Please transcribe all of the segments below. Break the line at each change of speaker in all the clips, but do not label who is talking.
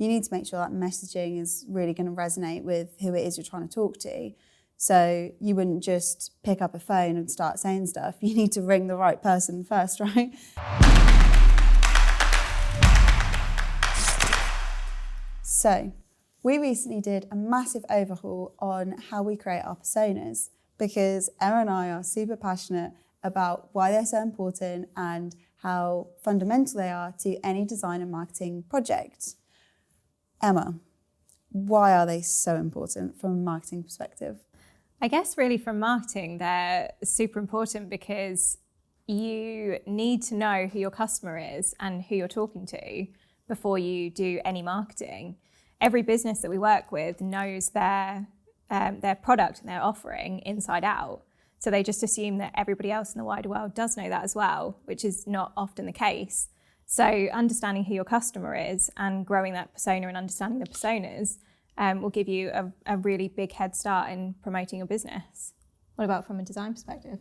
you need to make sure that messaging is really going to resonate with who it is you're trying to talk to. So you wouldn't just pick up a phone and start saying stuff. You need to ring the right person first, right? So we recently did a massive overhaul on how we create our personas, because Emma and I are super passionate about why they're so important and how fundamental they are to any design and marketing project. Emma, why are they so important from a marketing perspective?
I guess really from marketing, they're super important because you need to know who your customer is and who you're talking to before you do any marketing. Every business that we work with knows their product and their offering inside out. So they just assume that everybody else in the wider world does know that as well, which is not often the case. So understanding who your customer is and growing that persona and understanding the personas will give you a really big head start in promoting your business. What about from a design perspective?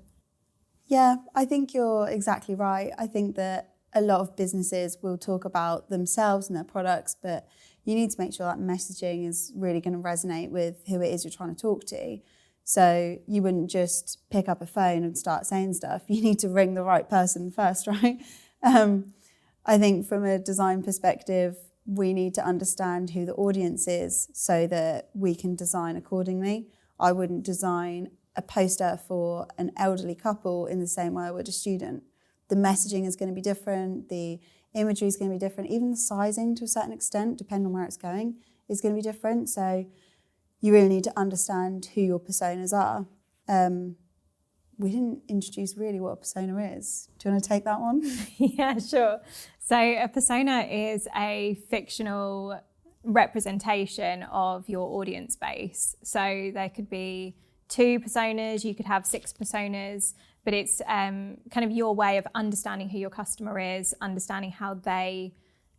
Yeah, I think you're exactly right. I think that a lot of businesses will talk about themselves and their products, but you need to make sure that messaging is really going to resonate with who it is you're trying to talk to. So you wouldn't just pick up a phone and start saying stuff. You need to ring the right person first, right? I think from a design perspective, we need to understand who the audience is so that we can design accordingly. I wouldn't design a poster for an elderly couple in the same way I would a student. The messaging is going to be different, the imagery is going to be different, even the sizing to a certain extent, depending on where it's going, is going to be different. So you really need to understand who your personas are. We didn't introduce really what a persona is. Do you want to take that one?
Yeah, sure. So a persona is a fictional representation of your audience base. So there could be 2 personas, you could have 6 personas, but it's kind of your way of understanding who your customer is, understanding how they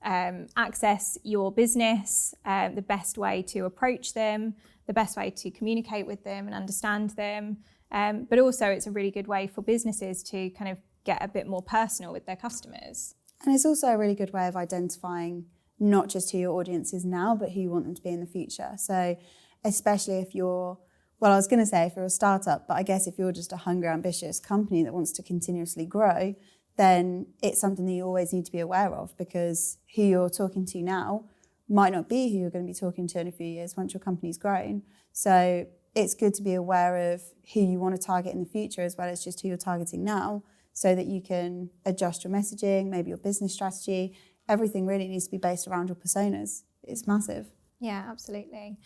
access your business, the best way to approach them, the best way to communicate with them and understand them. But also it's a really good way for businesses to kind of get a bit more personal with their customers.
And it's also a really good way of identifying not just who your audience is now, but who you want them to be in the future. So especially if you're, well, I was going to say if you're a startup, but I guess if you're just a hungry, ambitious company that wants to continuously grow, then it's something that you always need to be aware of, because who you're talking to now might not be who you're going to be talking to in a few years once your company's grown. So it's good to be aware of who you want to target in the future as well as just who you're targeting now, so that you can adjust your messaging, maybe your business strategy. Everything really needs to be based around your personas. It's massive.
Yeah, absolutely.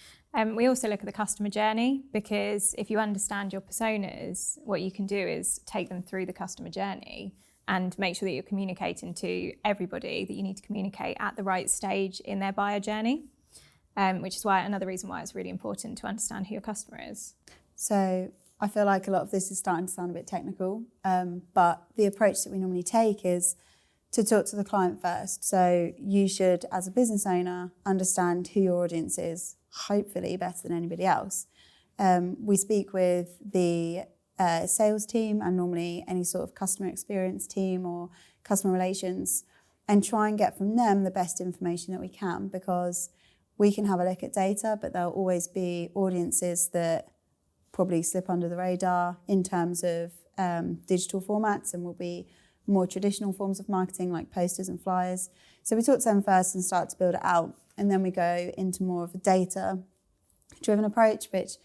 We also look at the customer journey, because if you understand your personas, what you can do is take them through the customer journey and make sure that you're communicating to everybody that you need to communicate at the right stage in their buyer journey, which is why another reason why it's really important to understand who your customer is.
So I feel like a lot of this is starting to sound a bit technical, but the approach that we normally take is to talk to the client first. So you should, as a business owner, understand who your audience is, hopefully better than anybody else. We speak with the sales team and normally any sort of customer experience team or customer relations, and try and get from them the best information that we can, because we can have a look at data, but there'll always be audiences that probably slip under the radar in terms of digital formats, and will be more traditional forms of marketing like posters and flyers. So we talk to them first and start to build it out, and then we go into more of a data-driven approach, which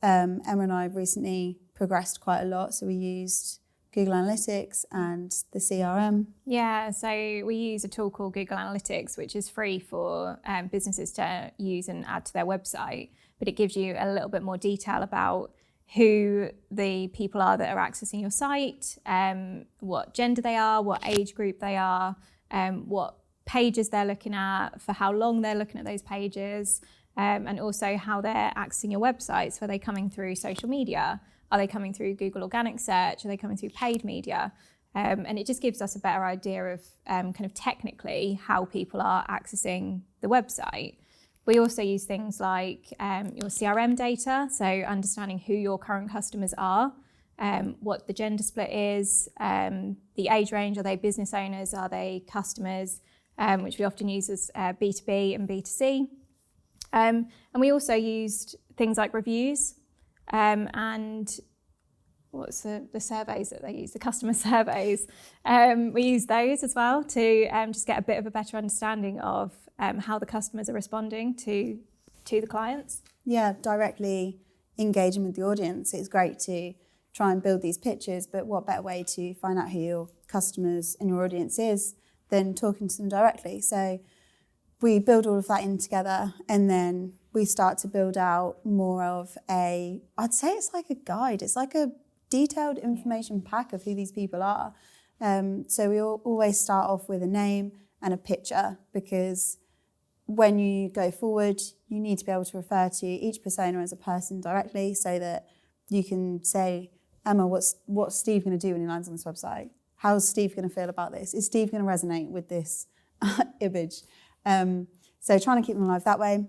Emma and I have recently progressed quite a lot. So we used Google Analytics and the CRM.
Yeah, so we use a tool called Google Analytics, which is free for businesses to use and add to their website, but it gives you a little bit more detail about who the people are that are accessing your site, what gender they are, what age group they are, what pages they're looking at, for how long they're looking at those pages, and also how they're accessing your website. So are they coming through social media? Are they coming through Google organic search? Are they coming through paid media? And it just gives us a better idea of kind of technically how people are accessing the website. We also use things like your CRM data, so understanding who your current customers are, what the gender split is, the age range, are they business owners, are they customers, which we often use as B2B and B2C. And we also used things like reviews and what's the surveys that they use, the customer surveys. We use those as well to just get a bit of a better understanding of how the customers are responding to the clients.
Yeah, directly engaging with the audience. It's great to try and build these pictures, but what better way to find out who your customers and your audience is than talking to them directly? So we build all of that in together, and then we start to build out more of I'd say it's like a guide. It's like a detailed information pack of who these people are. So we always start off with a name and a picture, because when you go forward, you need to be able to refer to each persona as a person directly, so that you can say, Emma, what's Steve going to do when he lands on this website? How's Steve going to feel about this? Is Steve going to resonate with this image? So trying to keep them alive that way.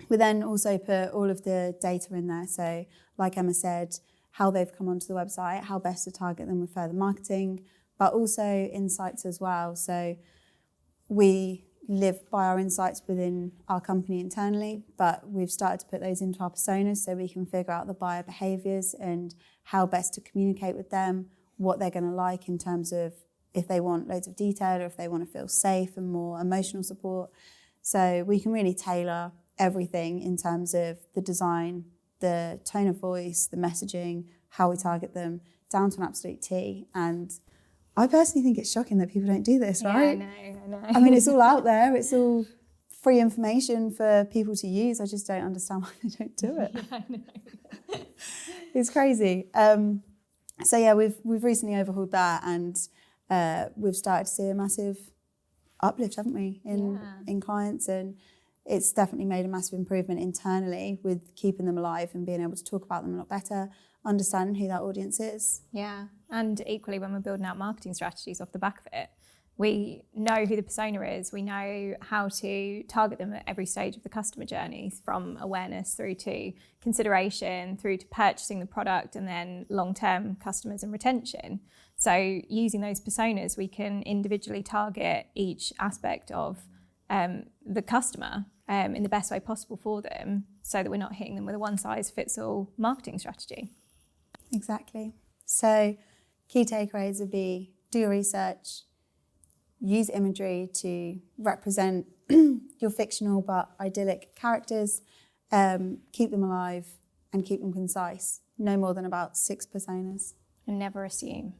We then also put all of the data in there. So like Emma said, how they've come onto the website, how best to target them with further marketing, but also insights as well. So we live by our insights within our company internally, but we've started to put those into our personas so we can figure out the buyer behaviours and how best to communicate with them, what they're going to like in terms of if they want loads of detail or if they want to feel safe and more emotional support. So we can really tailor everything in terms of the design, the tone of voice, the messaging, how we target them, down to an absolute T. And I personally think it's shocking that people don't do this, right?
I know.
I mean, it's all out there. It's all free information for people to use. I just don't understand why they don't do it.
Yeah, I know.
It's crazy. So yeah, we've recently overhauled that, and we've started to see a massive uplift, haven't we, in clients, and it's definitely made a massive improvement internally with keeping them alive and being able to talk about them a lot better, understanding who that audience is.
Yeah, and equally when we're building out marketing strategies off the back of it, we know who the persona is, we know how to target them at every stage of the customer journey, from awareness through to consideration, through to purchasing the product, and then long-term customers and retention. So using those personas, we can individually target each aspect of the customer in the best way possible for them, so that we're not hitting them with a one-size-fits-all marketing strategy.
Exactly. So key takeaways would be do your research, use imagery to represent your fictional but idyllic characters, keep them alive and keep them concise. No more than about 6 personas.
And never assume.